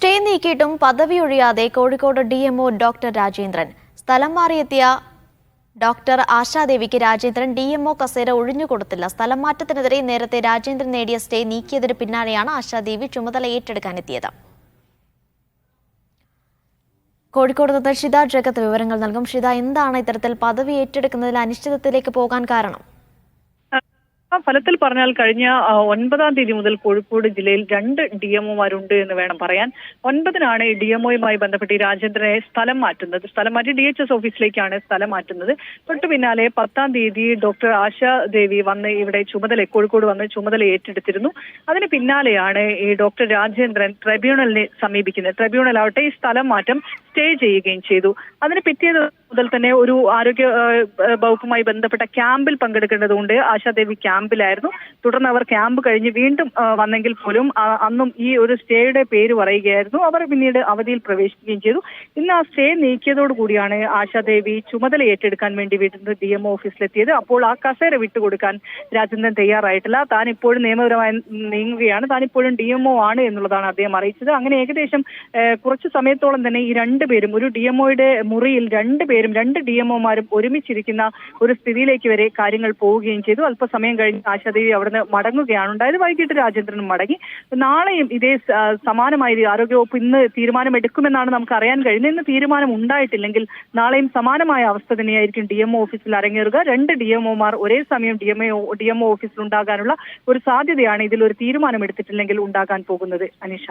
Stay നീക്കിയിട്ടും പദവി ഒഴിയാതെ Kozhikode DMO doctor Rajendran. സ്ഥലം മാറിയെത്തിയ doctor ആശാദേവിക്ക് Rajendran DMO കസേര ഒഴിഞ്ഞുകൊടുത്തില്ല. സ്ഥലം മാറ്റത്തിനെതിരെ നേരത്തെ രാജേന്ദ്രൻ നേടിയ സ്റ്റേ നീക്കിയതിന് പിന്നാലെയാണ് ആശാദേവി ചുമതല ഏറ്റെടുക്കാനെത്തിയത്. കോഴിക്കോട് നിന്ന് ഷിത ജഗത്ത് വിവരങ്ങൾ നൽകും. ഷിത, എന്താണ് ഇത്തരത്തിൽ പദവി ഏറ്റെടുക്കുന്നതിൽ അനിശ്ചിതത്വത്തിലേക്ക് പോകാൻ കാരണം? ഫലത്തിൽ പറഞ്ഞാൽ കഴിഞ്ഞ 9-ാം തീയതി മുതൽ കോഴിക്കോട് ജില്ലയിൽ 2 ഡിഎംഒമാരുണ്ട് എന്ന് വേണം പറയാൻ. 9-നാണ് ഡിഎംഒയുമായി ബന്ധപ്പെട്ട് രാജേന്ദ്രനെ സ്ഥലം മാറ്റി DHS ഓഫീസിലേക്കാണ് സ്ഥലം മാറ്റുന്നത്. തൊട്ടു പിന്നാലെ 10-ാം തീയതി ഡോക്ടർ ആശാദേവി വന്ന് ഇവിടെ കോഴിക്കോട് വന്ന് ചുമതല ഏറ്റെടുത്തിരുന്നു. അതിന് പിന്നാലെയാണ് ഈ ഡോക്ടർ രാജേന്ദ്രൻ ട്രൈബ്യൂണലിനെ സമീപിക്കുന്നത്. ട്രൈബ്യൂണൽ ആവട്ടെ ഈ സ്ഥലം മാറ്റം സ്റ്റേ ചെയ്യുകയും ചെയ്തു. അതിന് പിറ്റേ മുതൽ തന്നെ ഒരു ആരോഗ്യ വകുപ്പുമായി ബന്ധപ്പെട്ട ക്യാമ്പിൽ പങ്കെടുക്കേണ്ടതുകൊണ്ട് ആശാദേവി ക്യാമ്പിലായിരുന്നു. തുടർന്ന് അവർ ക്യാമ്പ് കഴിഞ്ഞ് വീണ്ടും വന്നെങ്കിൽ പോലും അന്നും ഈ ഒരു സ്റ്റേയുടെ പേര് പറയുകയായിരുന്നു. അവർ പിന്നീട് അവധിയിൽ പ്രവേശിക്കുകയും ചെയ്തു. ഇന്ന് ആ സ്റ്റേ നീക്കിയതോടു കൂടിയാണ് ആശാദേവി ചുമതല ഏറ്റെടുക്കാൻ വേണ്ടി വീണ്ടും DMO ഓഫീസിലെത്തിയത്. അപ്പോൾ ആ കസേര വിട്ടുകൊടുക്കാൻ രാജേന്ദ്രൻ തയ്യാറായിട്ടില്ല. താൻ ഇപ്പോഴും നിയമപരമായി നീങ്ങുകയാണ്, താൻ ഇപ്പോഴും DMO ആണ് എന്നുള്ളതാണ് അദ്ദേഹം അറിയിച്ചത്. അങ്ങനെ ഏകദേശം കുറച്ചു സമയത്തോളം തന്നെ ഈ രണ്ടുപേരും ഒരു DMOയുടെ മുറിയിൽ 2 DMOമാരും ഒരുമിച്ചിരിക്കുന്ന ഒരു സ്ഥിതിയിലേക്ക് വരെ കാര്യങ്ങൾ പോവുകയും ചെയ്തു. അല്പസമയം കഴിഞ്ഞ് ആശാദേവി അവിടുന്ന് മടങ്ങുകയാണ് ഉണ്ടായത്. വൈകിട്ട് രാജേന്ദ്രനും മടങ്ങി. നാളെയും ഇതേ സമാനമായി ആരോഗ്യവകുപ്പ് ഇന്ന് തീരുമാനമെടുക്കുമെന്നാണ് നമുക്ക് അറിയാൻ കഴിയുന്നത്. ഇന്ന് തീരുമാനം ഉണ്ടായിട്ടില്ലെങ്കിൽ നാളെയും സമാനമായ അവസ്ഥ തന്നെയായിരിക്കും DMO ഓഫീസിൽ അരങ്ങേറുക. 2 DMOമാർ ഒരേ സമയം DMO ഓഫീസിൽ ഉണ്ടാകാനുള്ള ഒരു സാധ്യതയാണ് ഇതിൽ ഒരു തീരുമാനമെടുത്തിട്ടില്ലെങ്കിൽ ഉണ്ടാകാൻ പോകുന്നത്. അനീഷ.